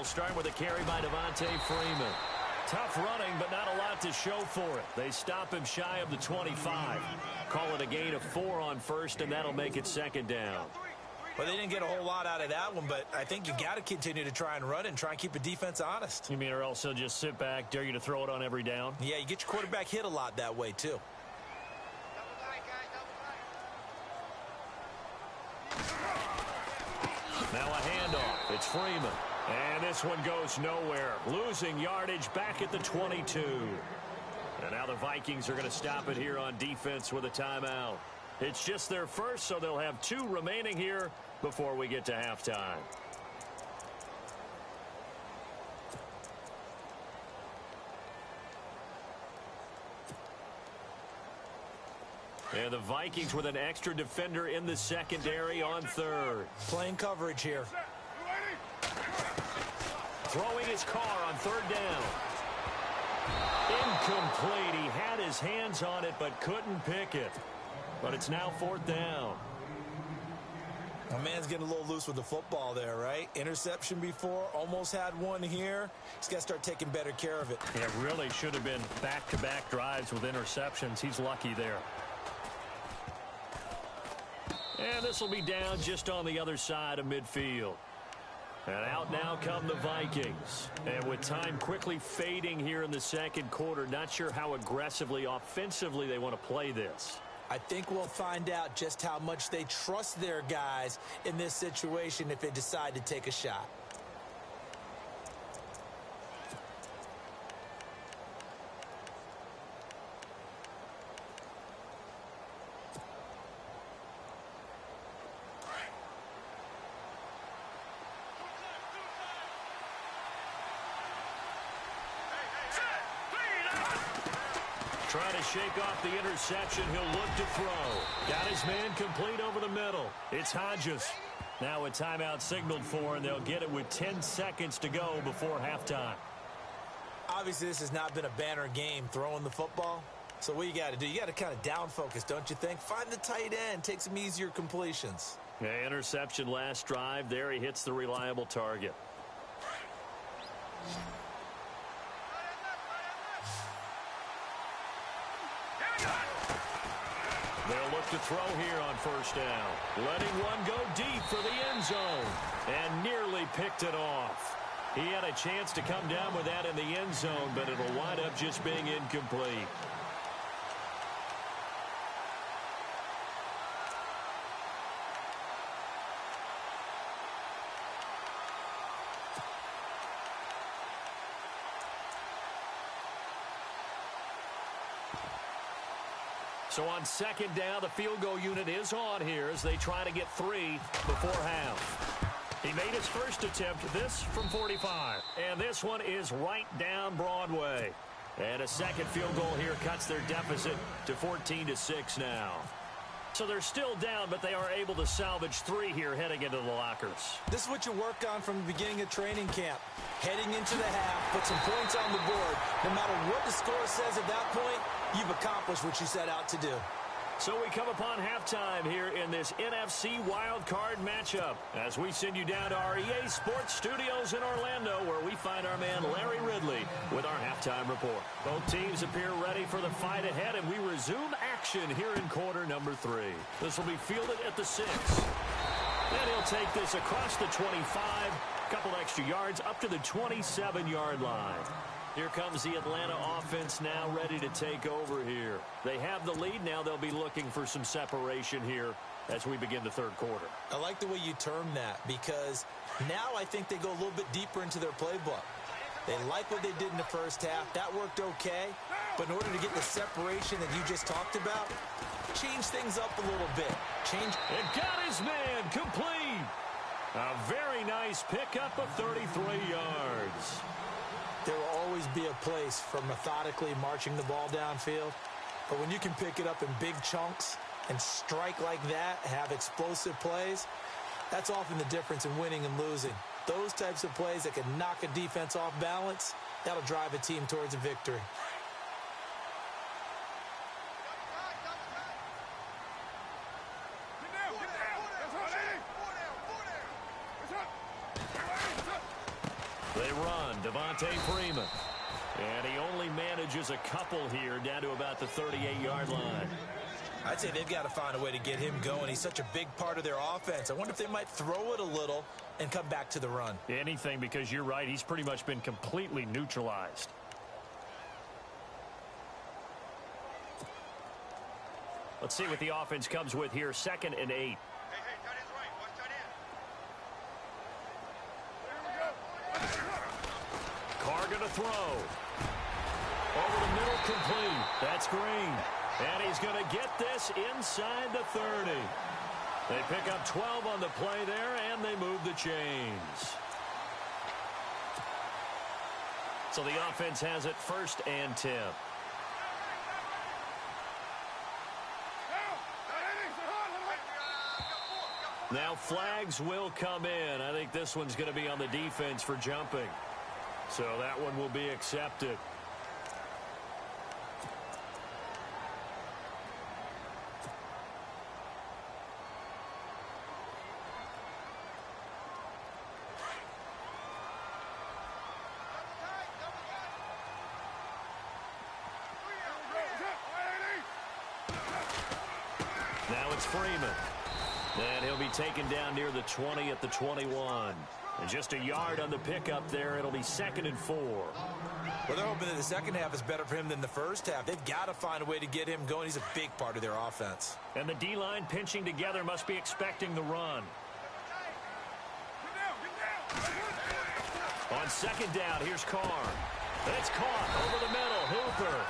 will start with a carry by Devontae Freeman. Tough running, but not a lot to show for it. They stop him shy of the 25. Call it a gain of 4 on first, and that'll make it second down. Well, they didn't get a whole lot out of that one, but I think you got to continue to try and run and try and keep the defense honest. You mean or else he'll just sit back, dare you to throw it on every down? Yeah, you get your quarterback hit a lot that way, too. Now a handoff. It's Freeman. And this one goes nowhere. Losing yardage back at the 22. And now the Vikings are going to stop it here on defense with a timeout. It's just their first, so they'll have 2 remaining here before we get to halftime. And the Vikings with an extra defender in the secondary on third. Playing coverage here. Throwing his car on third down. Incomplete. He had his hands on it but couldn't pick it. But it's now 4th down. My man's getting a little loose with the football there, right? Interception before, almost had one here. He's got to start taking better care of it. It really should have been back-to-back drives with interceptions. He's lucky there. And this will be down just on the other side of midfield. And out now come the Vikings. And with time quickly fading here in the second quarter, not sure how aggressively, offensively they want to play this. I think we'll find out just how much they trust their guys in this situation if they decide to take a shot. Trying to shake off the interception. He'll look to throw. Got his man complete over the middle. It's Hodges. Now a timeout signaled for, and they'll get it with 10 seconds to go before halftime. Obviously, this has not been a banner game throwing the football. So what you got to do, you got to kind of down focus, don't you think? Find the tight end, take some easier completions. Yeah, interception last drive. There he hits the reliable target. They'll look to throw here on first down. Letting one go deep for the end zone. And nearly picked it off. He had a chance to come down with that in the end zone, but it'll wind up just being incomplete. So on second down, the field goal unit is on here as they try to get 3 before half. He made his first attempt, this from 45. And this one is right down Broadway. And a second field goal here cuts their deficit to 14-6 now. So they're still down, but they are able to salvage 3 here heading into the lockers. This is what you work on from the beginning of training camp. Heading into the half, put some points on the board. No matter what the score says at that point, you've accomplished what you set out to do. So we come upon halftime here in this NFC wildcard matchup as we send you down to our EA Sports Studios in Orlando where we find our man Larry Ridley with our halftime report. Both teams appear ready for the fight ahead, and we resume action here in quarter number 3. This will be fielded at the 6. And he'll take this across the 25, couple extra yards up to the 27-yard line. Here comes the Atlanta offense now ready to take over here. They have the lead now. They'll be looking for some separation here as we begin the third quarter. I like the way you term that because now I think they go a little bit deeper into their playbook. They like what they did in the first half. That worked okay. But in order to get the separation that you just talked about, change things up a little bit. And got his man complete. A very nice pickup of 33 yards. There will always be a place for methodically marching the ball downfield. But when you can pick it up in big chunks and strike like that, have explosive plays, that's often the difference in winning and losing. Those types of plays that can knock a defense off balance, that'll drive a team towards a victory. Freeman. And he only manages a couple here down to about the 38-yard line. I'd say they've got to find a way to get him going. He's such a big part of their offense. I wonder if they might throw it a little and come back to the run. Anything, because you're right. He's pretty much been completely neutralized. Let's see what the offense comes with here. 2nd and 8. Hey, tight end's right. Watch tight end. Carr going to throw. Over the middle, complete. That's Green. And he's going to get this inside the 30. They pick up 12 on the play there, and they move the chains. So the offense has it 1st and 10. Now flags will come in. I think this one's going to be on the defense for jumping. So that one will be accepted. Now it's Freeman. And he'll be taken down near the 20 at the 21. And just a yard on the pickup there. It'll be 2nd and 4. Well, they're hoping that the second half is better for him than the first half. They've got to find a way to get him going. He's a big part of their offense. And the D-line pinching together must be expecting the run. On 2nd down, here's Carr. It's caught over the middle. Hooper.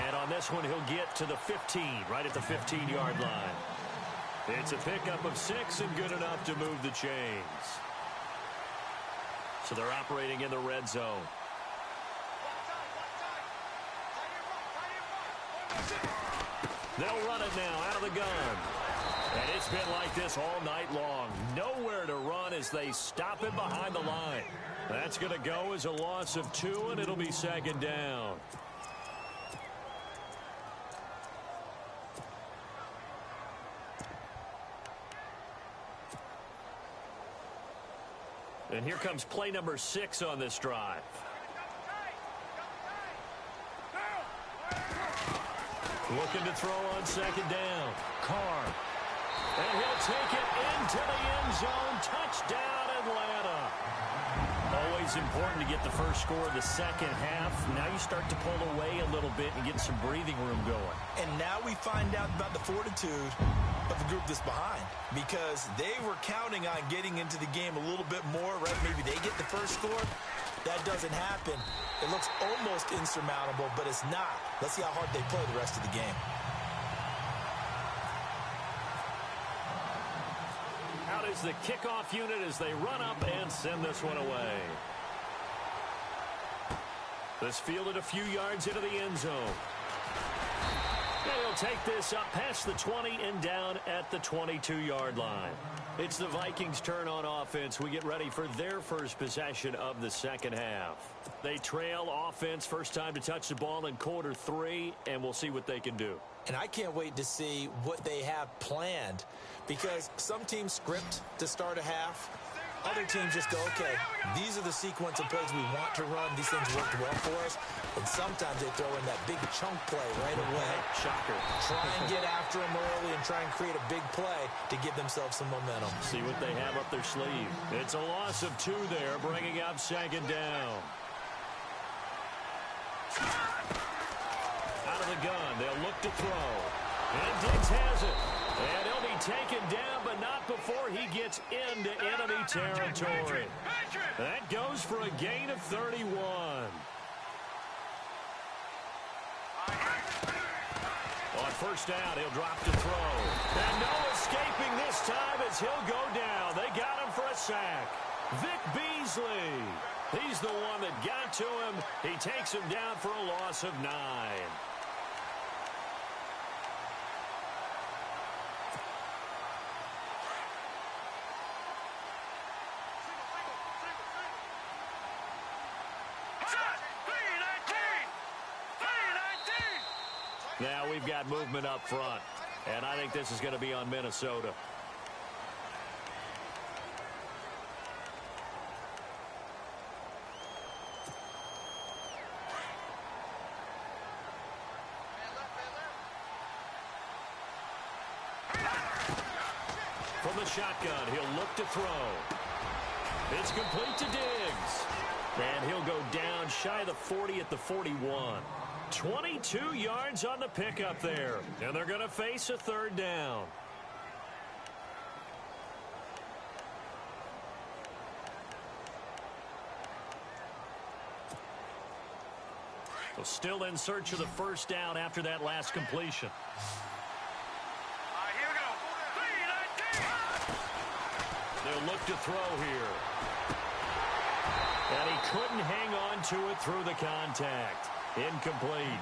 And on this one, he'll get to the 15, right at the 15-yard line. It's a pickup of 6 and good enough to move the chains. So they're operating in the red zone. They'll run it now out of the gun. And it's been like this all night long. Nowhere to run as they stop him behind the line. That's going to go as a loss of 2, and it'll be 2nd down. And here comes play number 6 on this drive. Looking to throw on 2nd down. Carr. And he'll take it into the end zone. Touchdown, Atlanta. Always important to get the first score of the second half. Now you start to pull away a little bit and get some breathing room going. And now we find out about the fortitude of the group that's behind, because they were counting on getting into the game a little bit more, right? Maybe they get the first score. That doesn't happen. It looks almost insurmountable, but it's not. Let's see how hard they play the rest of the game. Out is the kickoff unit as they run up and send this one away. This fielded a few yards into the end zone. They'll take this up past the 20 and down at the 22-yard line. It's the Vikings' turn on offense. We get ready for their first possession of the second half. They trail offense, first time to touch the ball in quarter 3, and we'll see what they can do. And I can't wait to see what they have planned, because some teams script to start a half. Other teams just go, okay, these are the sequence of plays we want to run. These things worked well for us. And sometimes they throw in that big chunk play right away. Shocker. Try and get after them early and try and create a big play to give themselves some momentum. See what they have up their sleeve. It's a loss of 2 there, bringing up 2nd down. Out of the gun, they'll look to throw. And Diggs has it. And he'll be taken down, but not before he gets into enemy territory. That goes for a gain of 31. On first down, he'll drop to throw. And no escaping this time as he'll go down. They got him for a sack. Vic Beasley. He's the one that got to him. He takes him down for a loss of 9. Now we've got movement up front, and I think this is going to be on Minnesota. From the shotgun, he'll look to throw. It's complete to Diggs. And he'll go down shy of the 40 at the 41. 22 yards on the pickup there. And they're going to face a third down. So still in search of the first down after that last completion. Here we go. They'll look to throw here. And he couldn't hang on to it through the contact. Incomplete.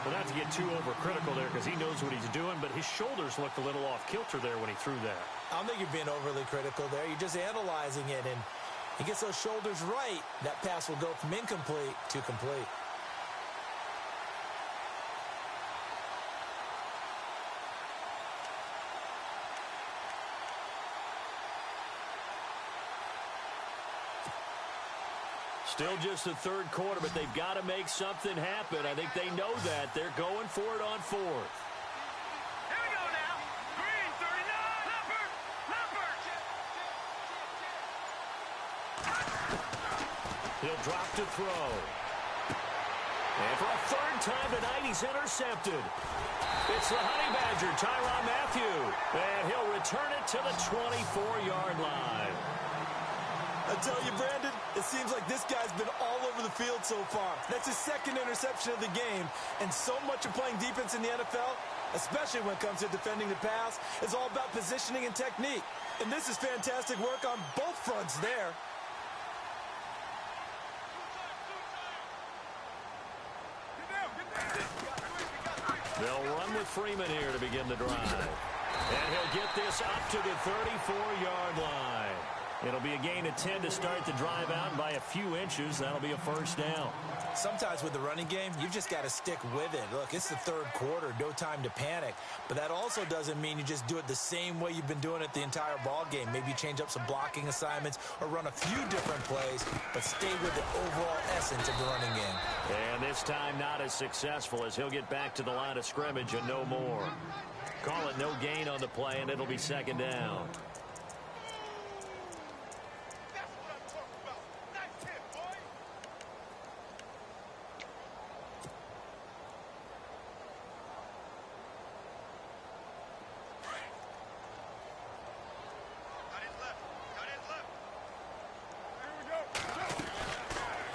Well, not to get too overcritical there because he knows what he's doing, but his shoulders looked a little off kilter there when he threw that. I don't think you're being overly critical there. You're just analyzing it, and he gets those shoulders right. That pass will go from incomplete to complete. Still just the third quarter, but they've got to make something happen. I think they know that. They're going for it on fourth. Here we go now. Green, 39. Leopard. He'll drop to throw. And for a third time tonight, he's intercepted. It's the Honey Badger, Tyrann Mathieu. And he'll return it to the 24-yard line. I tell you, Brandon, it seems like this guy's been all over the field so far. That's his second interception of the game. And so much of playing defense in the NFL, especially when it comes to defending the pass, is all about positioning and technique. And this is fantastic work on both fronts there. They'll run with Freeman here to begin the drive. And he'll get this up to the 34-yard line. It'll be a gain of 10 to start the drive out, and by a few inches, that'll be a first down. Sometimes with the running game, you've just got to stick with it. Look, it's the third quarter, no time to panic. But that also doesn't mean you just do it the same way you've been doing it the entire ball game. Maybe you change up some blocking assignments or run a few different plays, but stay with the overall essence of the running game. And this time not as successful as he'll get back to the line of scrimmage and no more. Call it no gain on the play, and it'll be second down.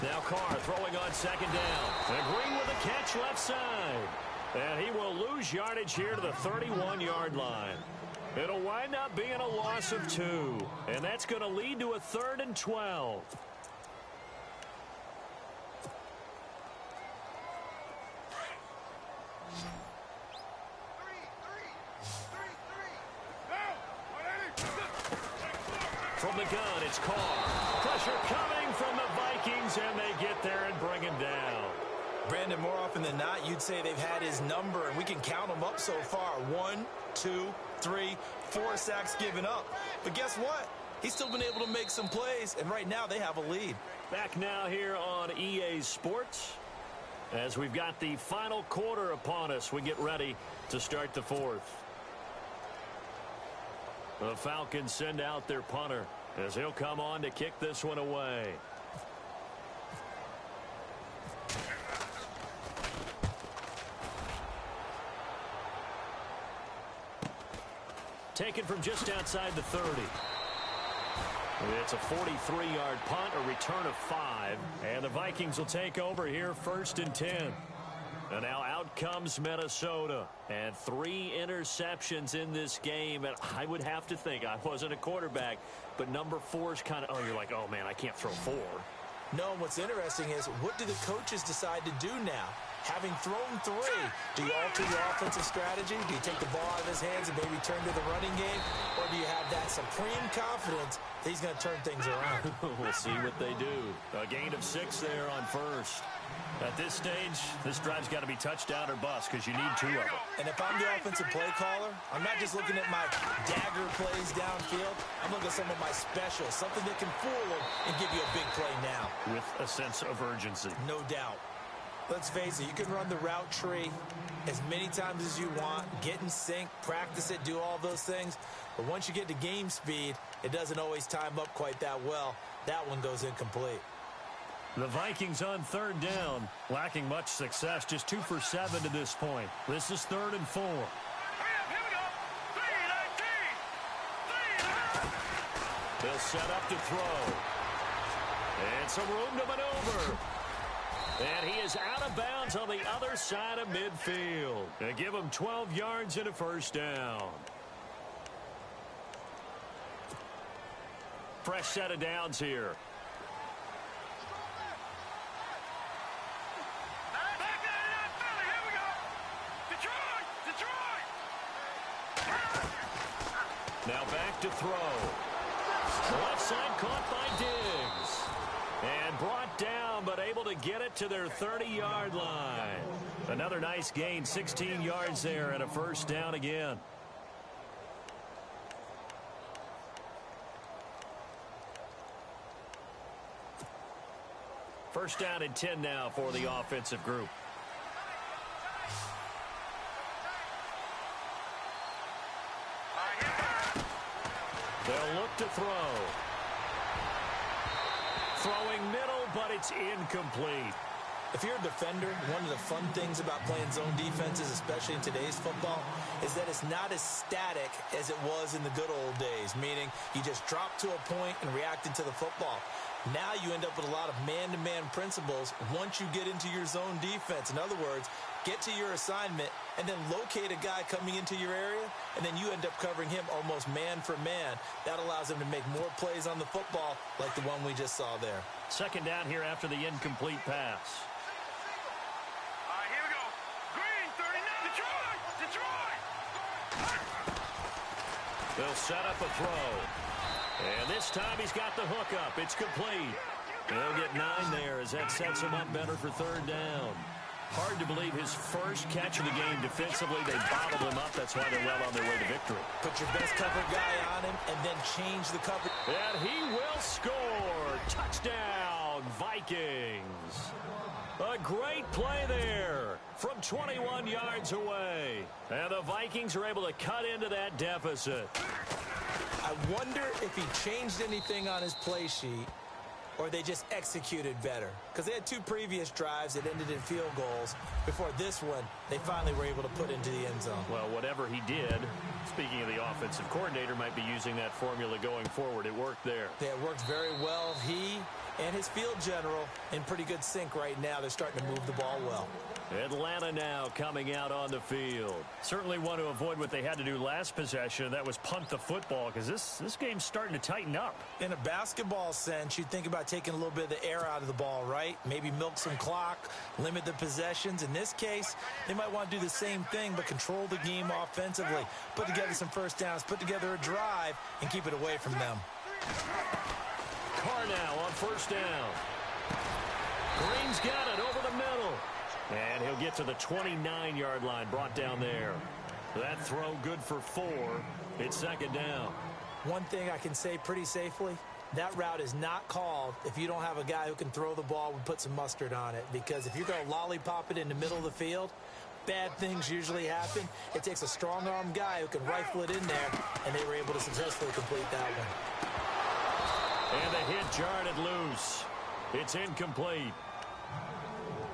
Now Carr throwing on second down. And Green with a catch left side. And he will lose yardage here to the 31-yard line. It'll wind up being a loss of 2. And that's going to lead to a 3rd and 12. From the gun, it's Carr. Pressure coming from the Vikings, and they get there and bring him down. Brandon, more often than not, you'd say they've had his number, and we can count them up so far. 1, 2, 3, 4 sacks given up. But guess what? He's still been able to make some plays, and right now they have a lead. Back now here on EA Sports. As we've got the final quarter upon us, we get ready to start the fourth. The Falcons send out their punter as he'll come on to kick this one away. Taken from just outside the 30. It's a 43-yard punt, a return of 5, and the Vikings will take over here 1st and 10. And now out comes Minnesota. And 3 interceptions in this game. And I would have to think, I wasn't a quarterback, but number 4 is kind of, oh, you're like, oh, man, I can't throw 4. No, what's interesting is, what do the coaches decide to do now? Having thrown 3, do you alter your offensive strategy? Do you take the ball out of his hands and maybe turn to the running game? Or do you have that supreme confidence that he's going to turn things around? We'll see what they do. A gain of 6 there on first. At this stage, this drive's got to be touchdown or bust because you need 2 of them. And if I'm the offensive play caller, I'm not just looking at my dagger plays downfield. I'm looking at some of my specials, something that can fool them and give you a big play now. With a sense of urgency. No doubt. Let's face it, you can run the route tree as many times as you want, get in sync, practice it, do all those things. But once you get to game speed, it doesn't always time up quite that well. That one goes incomplete. The Vikings on third down, lacking much success, just 2 for 7 to this point. This is 3rd and 4. Here we go. 3-19. They'll set up to throw. And some room to maneuver. And he is out of bounds on the other side of midfield. They give him 12 yards and a first down. Fresh set of downs here. Back there in that belly. Here we go. Detroit. Now back to throw. Left side caught by Diggs. And brought down, but able to get it to their 30-yard line. Another nice gain, 16 yards there, and a first down again. First down and 10 now for the offensive group. They'll look to throw. Throwing middle, but it's incomplete. If you're a defender, one of the fun things about playing zone defenses, especially in today's football, is that it's not as static as it was in the good old days, meaning you just drop to a point and reacted to the football. Now you end up with a lot of man-to-man principles once you get into your zone defense. In other words, get to your assignment and then locate a guy coming into your area, and then you end up covering him almost man for man. That allows them to make more plays on the football like the one we just saw there. Second down here after the incomplete pass. Here we go. Green, 39. Detroit. They'll set up a throw. And this time he's got the hookup. It's complete. They'll get 9 there as that sets him up better for third down. Hard to believe his first catch of the game defensively. They bottled him up. That's why they're well on their way to victory. Put your best cover guy on him and then change the cover. And he will score. Touchdown, Vikings. A great play there from 21 yards away. And the Vikings are able to cut into that deficit. I wonder if he changed anything on his play sheet or they just executed better. Because they had 2 previous drives that ended in field goals. Before this one, they finally were able to put into the end zone. Well, whatever he did, speaking of the offensive coordinator, might be using that formula going forward. It worked there. Yeah, it worked very well. He and his field general in pretty good sync right now. They're starting to move the ball well. Atlanta now coming out on the field. Certainly want to avoid what they had to do last possession. That was punt the football, because this game's starting to tighten up. In a basketball sense, you'd think about taking a little bit of the air out of the ball, right? Maybe milk some clock, limit the possessions. In this case, they might want to do the same thing, but control the game offensively. Put together some first downs, put together a drive, and keep it away from them. Carr now on first down. Green's got it over the middle. And he'll get to the 29-yard line, brought down there. That throw good for 4. It's second down. One thing I can say pretty safely, that route is not called if you don't have a guy who can throw the ball and put some mustard on it. Because if you're going to lollipop it in the middle of the field, bad things usually happen. It takes a strong-arm guy who can rifle it in there, and they were able to successfully complete that one. And the hit jarred it loose. It's incomplete.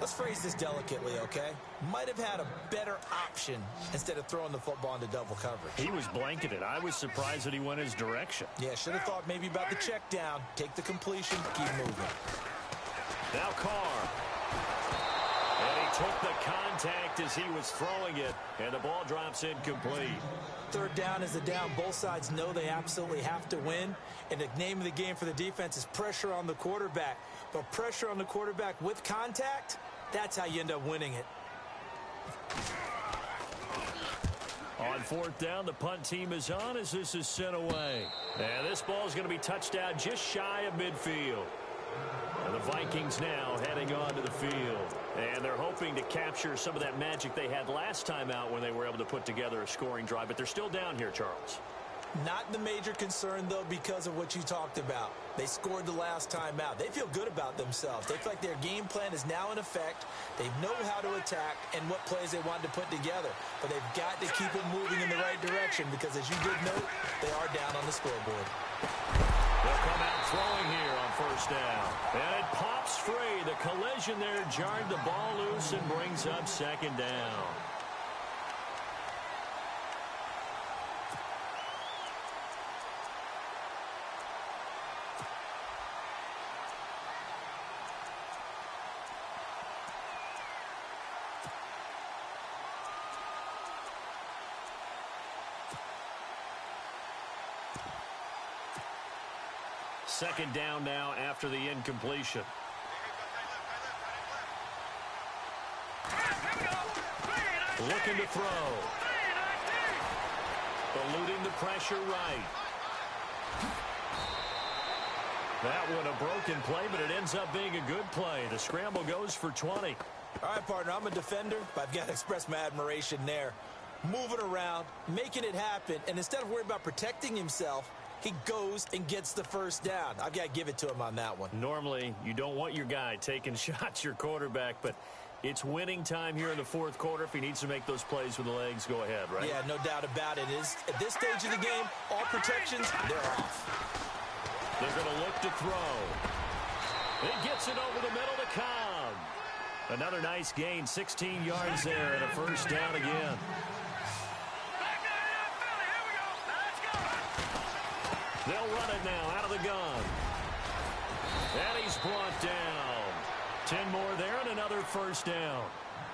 Let's phrase this delicately, okay? Might have had a better option instead of throwing the football into double coverage. He was blanketed. I was surprised that he went his direction. Yeah, should have thought maybe about the check down. Take the completion, keep moving. Now Carr. And he took the contact as he was throwing it, and the ball drops incomplete. Third down is the down. Both sides know they absolutely have to win, and the name of the game for the defense is pressure on the quarterback. But pressure on the quarterback with contact, that's how you end up winning it. On fourth down, the punt team is on as this is sent away. And this ball is going to be touched down just shy of midfield. And the Vikings now heading onto the field. And they're hoping to capture some of that magic they had last time out when they were able to put together a scoring drive. But they're still down here, Charles. Not the major concern, though, because of what you talked about. They scored the last time out. They feel good about themselves. They feel like their game plan is now in effect. They know how to attack and what plays they want to put together. But they've got to keep it moving in the right direction because, as you did note, they are down on the scoreboard. They'll come out throwing here on first down. And it pops free. The collision there jarred the ball loose and brings up second down. Second down now after the incompletion. Looking to throw. Eluding the pressure right. That one a broken play, but it ends up being a good play. The scramble goes for 20. All right, partner, I'm a defender, but I've got to express my admiration there. Moving around, making it happen, and instead of worrying about protecting himself, he goes and gets the first down. I've got to give it to him on that one. Normally, you don't want your guy taking shots, your quarterback, but it's winning time here in the fourth quarter. If he needs to make those plays with the legs, go ahead, right? Yeah, no doubt about it. At this stage of the game, all protections, they're off. They're going to look to throw. He gets it over the middle to Cobb. Another nice gain, 16 yards there, and a first down again. They'll run it now out of the gun. And he's brought down. 10 more there and another first down.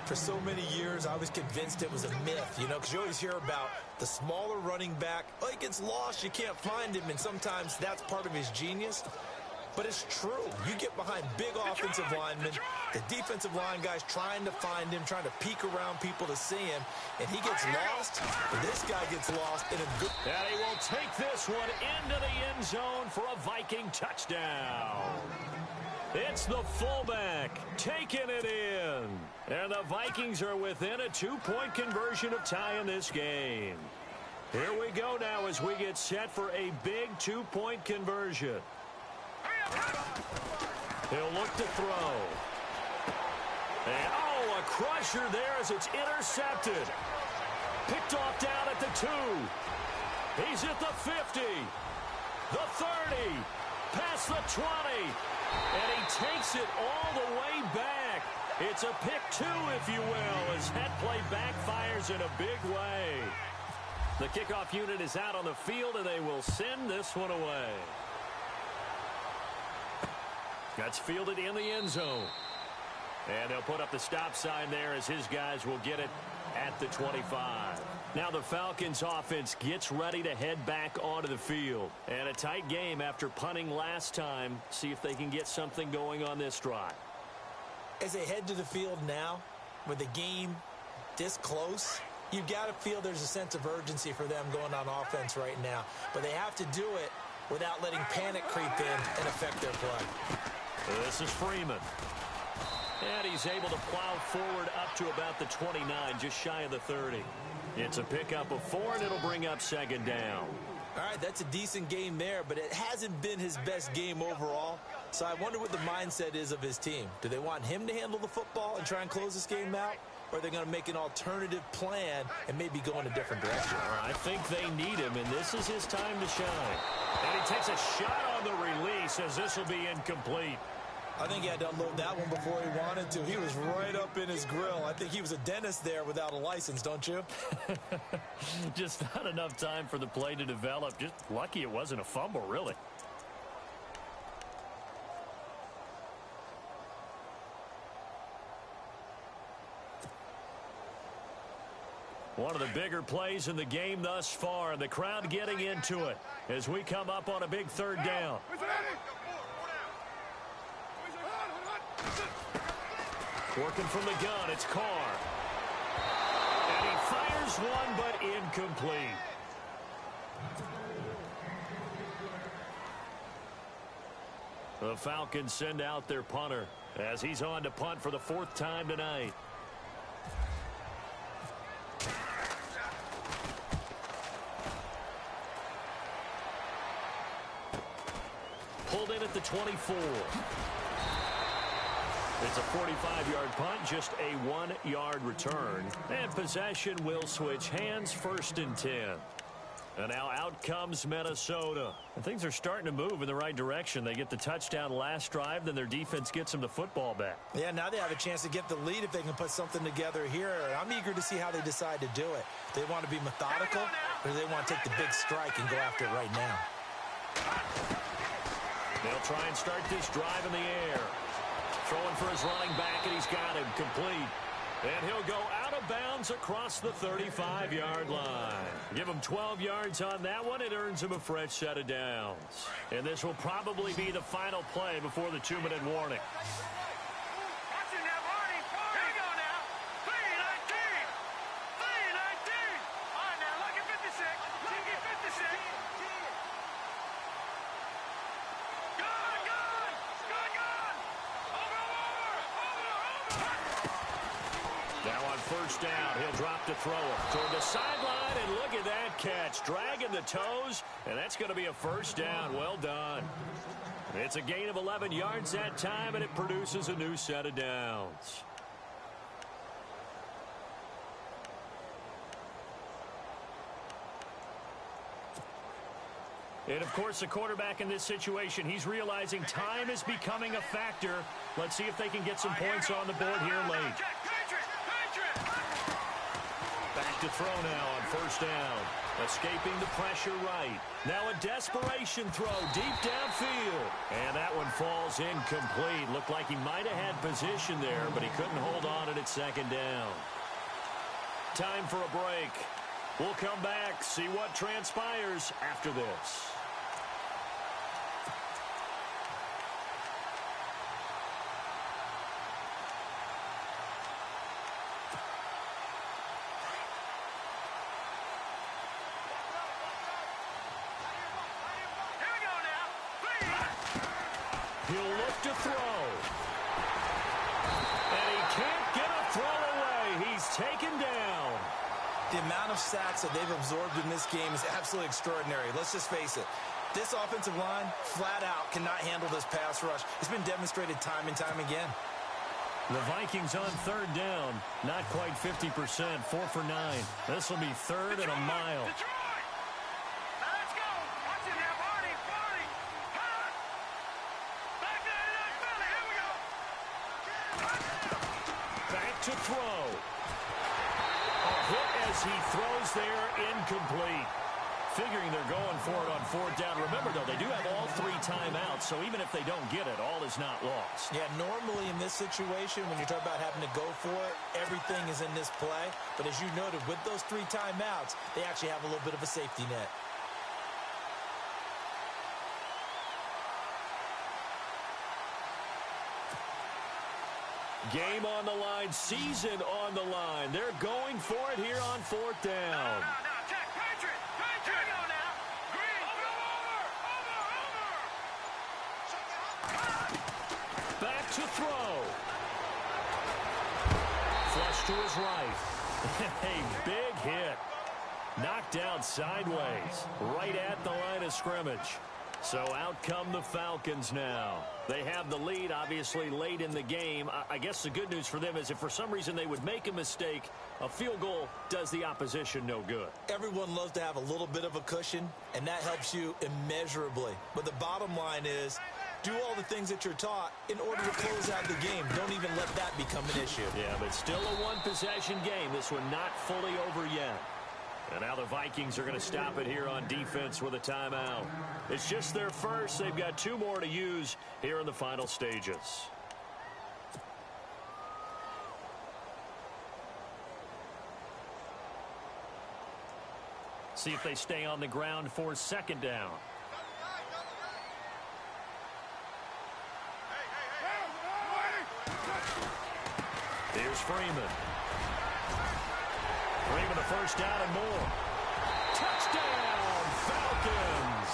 For so many years, I was convinced it was a myth, because you always hear about the smaller running back. Oh, he gets lost, you can't find him, and sometimes that's part of his genius. But it's true. You get behind big offensive linemen, the defensive line guys trying to find him, trying to peek around people to see him, and he gets lost, and this guy gets lost in a good... And he will take this one into the end zone for a Viking touchdown. It's the fullback taking it in. And the Vikings are within a 2-point conversion of tying this game. Here we go now as we get set for a big 2-point conversion. He'll look to throw. And, a crusher there as it's intercepted. Picked off down at the 2. He's at the 50. The 30. Past the 20. And he takes it all the way back. It's a pick 2, if you will, as that play backfires in a big way. The kickoff unit is out on the field, and they will send this one away. That's fielded in the end zone. And they'll put up the stop sign there as his guys will get it at the 25. Now the Falcons offense gets ready to head back onto the field. And a tight game after punting last time. See if they can get something going on this drive. As they head to the field now, with the game this close, you've got to feel there's a sense of urgency for them going on offense right now. But they have to do it without letting panic creep in and affect their play. This is Freeman. And he's able to plow forward up to about the 29, just shy of the 30. It's a pickup of 4, and it'll bring up second down. All right, that's a decent game there, but it hasn't been his best game overall. So I wonder what the mindset is of his team. Do they want him to handle the football and try and close this game out? Or are they going to make an alternative plan and maybe go in a different direction? I think they need him, and this is his time to shine. And he takes a shot on the release as this will be incomplete. I think he had to unload that one before he wanted to. He was right up in his grill. I think he was a dentist there without a license, don't you? Just not enough time for the play to develop. Just lucky it wasn't a fumble, really. One of the bigger plays in the game thus far. The crowd getting into it as we come up on a big third down. Working from the gun, it's Carr. And he fires one, but incomplete. The Falcons send out their punter as he's on to punt for the 4th time tonight. at the 24. It's a 45-yard punt, just a 1-yard return. And possession will switch hands, 1st and 10. And now out comes Minnesota. And things are starting to move in the right direction. They get the touchdown last drive, then their defense gets them the football back. Yeah, now they have a chance to get the lead if they can put something together here. I'm eager to see how they decide to do it. They want to be methodical, or they want to take the big strike and go after it right now. They'll try and start this drive in the air. Throwing for his running back, and he's got him complete. And he'll go out of bounds across the 35-yard line. Give him 12 yards on that one. It earns him a fresh set of downs. And this will probably be the final play before the 2-minute warning. Watching that warning. Here we go now. 3-19. 3-19. All right, now, lucky 56. Lucky 56. Now on 1st down, he'll drop to throw it toward the sideline, and look at that catch. Dragging the toes, and that's going to be a 1st down. Well done. It's a gain of 11 yards that time, and it produces a new set of downs. And, of course, the quarterback in this situation, he's realizing time is becoming a factor. Let's see if they can get some points on the board here late. Back to throw now on 1st down. Escaping the pressure right. Now a desperation throw deep downfield. And that one falls incomplete. Looked like he might have had position there, but he couldn't hold on at 2nd down. Time for a break. We'll come back, see what transpires after this. He'll look to throw. And he can't get a throw away. He's taken down. The amount of sacks that they've absorbed in this game is absolutely extraordinary. Let's just face it. This offensive line, flat out, cannot handle this pass rush. It's been demonstrated time and time again. The Vikings on 3rd down. Not quite 50%. 4 for 9. This will be 3rd and a mile. To throw. A hit as he throws there, incomplete. Figuring they're going for it on 4th down. Remember, though, they do have all 3 timeouts, so even if they don't get it, all is not lost. Yeah, normally in this situation, when you talk about having to go for it, everything is in this play. But as you noted, with those 3 timeouts, they actually have a little bit of a safety net. Game on the line, season on the line. They're going for it here on 4th down. Check, Patriot. Go now. Green. Over. Back to throw. Flush to his right. A big hit. Knocked down sideways, right at the line of scrimmage. So out come the Falcons now. They have the lead, obviously, late in the game. I guess the good news for them is if for some reason they would make a mistake, a field goal does the opposition no good. Everyone loves to have a little bit of a cushion, and that helps you immeasurably. But the bottom line is, do all the things that you're taught in order to close out the game. Don't even let that become an issue. Yeah, but still a one-possession game. This one not fully over yet. And now the Vikings are going to stop it here on defense with a timeout. It's just their first. They've got 2 more to use here in the final stages. See if they stay on the ground for 2nd down. Here's Freeman. Freeman a 1st down and more. Touchdown, Falcons.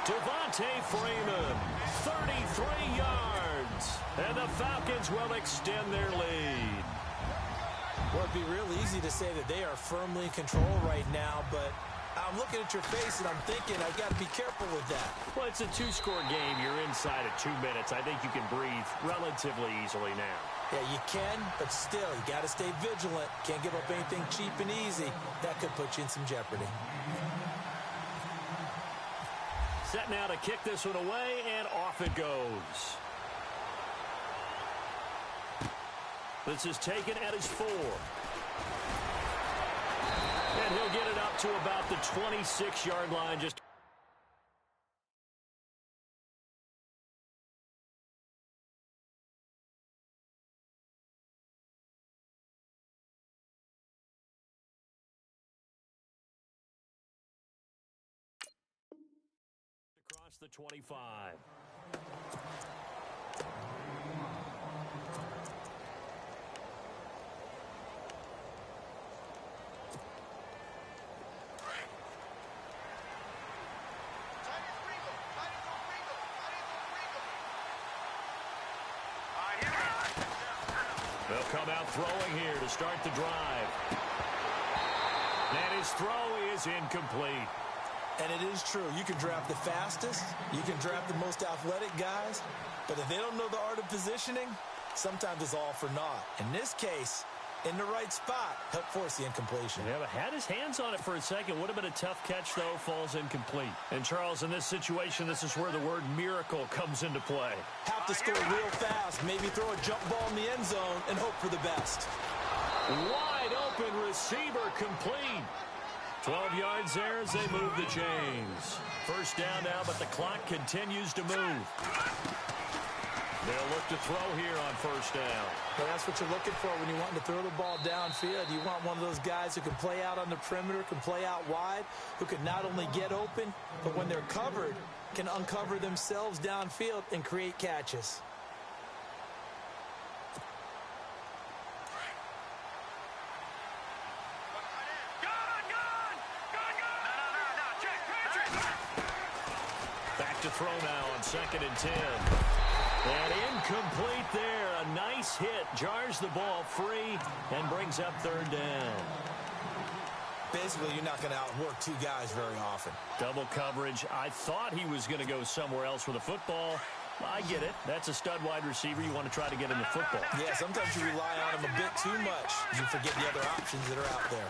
Devontae Freeman, 33 yards. And the Falcons will extend their lead. Well, it'd be real easy to say that they are firmly in control right now, but I'm looking at your face, and I'm thinking I've got to be careful with that. Well, it's a two-score game. You're inside of 2 minutes. I think you can breathe relatively easily now. Yeah, you can, but still, you got to stay vigilant. Can't give up anything cheap and easy. That could put you in some jeopardy. Set now to kick this one away, and off it goes. This is taken at his 4. And he'll get it up to about the 26-yard line. Just across the 25. They'll come out throwing here to start the drive. And his throw is incomplete. And it is true. You can draft the fastest. You can draft the most athletic guys. But if they don't know the art of positioning, sometimes it's all for naught. In this case, in the right spot, help force the incompletion. Yeah, but had his hands on it for a second. Would have been a tough catch, though. Falls incomplete. And, Charles, in this situation, this is where the word miracle comes into play. Have to score real fast. Maybe throw a jump ball in the end zone and hope for the best. Wide open receiver complete. 12 yards there as they move the chains. First down now, but the clock continues to move. They'll look to throw here on first down. Well, that's what you're looking for when you want to throw the ball downfield. You want one of those guys who can play out on the perimeter, can play out wide, who can not only get open, but when they're covered, can uncover themselves downfield and create catches. Back to throw now on 2nd and 10. And incomplete there. A nice hit. Jars the ball free and brings up 3rd down. Basically, you're not going to outwork two guys very often. Double coverage. I thought he was going to go somewhere else with the football. I get it. That's a stud wide receiver. You want to try to get him the football. Yeah, sometimes you rely on him a bit too much. You forget the other options that are out there.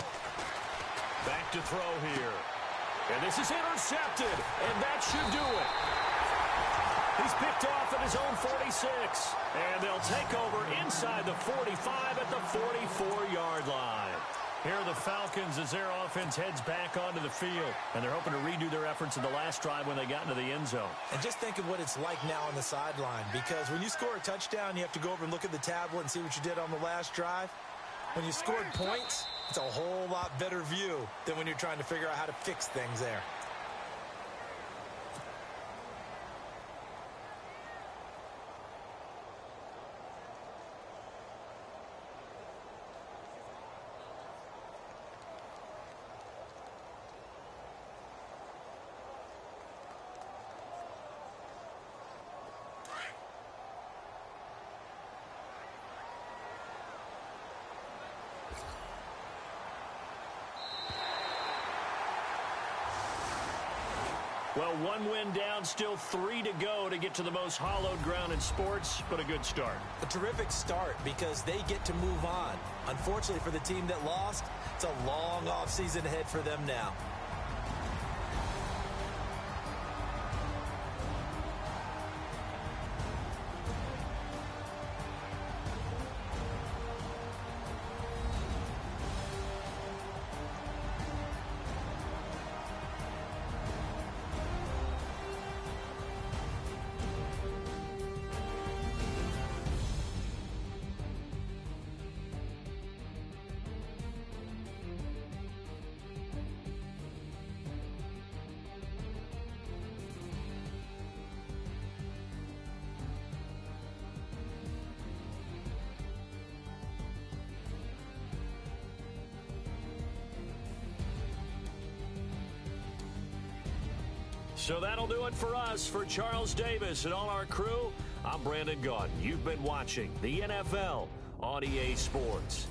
Back to throw here. And this is intercepted. And that should do it. He's picked off at his own 46. And they'll take over inside the 45 at the 44-yard line. Here are the Falcons as their offense heads back onto the field. And they're hoping to redo their efforts in the last drive when they got into the end zone. And just think of what it's like now on the sideline. Because when you score a touchdown, you have to go over and look at the tablet and see what you did on the last drive. When you scored points, it's a whole lot better view than when you're trying to figure out how to fix things there. Well, 1 win down, still 3 to go to get to the most hallowed ground in sports, but a good start. A terrific start because they get to move on. Unfortunately for the team that lost, it's a long offseason ahead for them now. So that'll do it for us. For Charles Davis and all our crew, I'm Brandon Gaudin. You've been watching the NFL on EA Sports.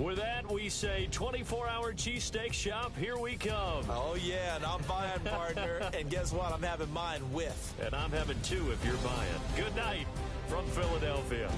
With that, we say 24-hour cheesesteak shop, here we come. Oh, yeah, and I'm buying, partner. And guess what? I'm having mine with. And I'm having two if you're buying. Good night from Philadelphia.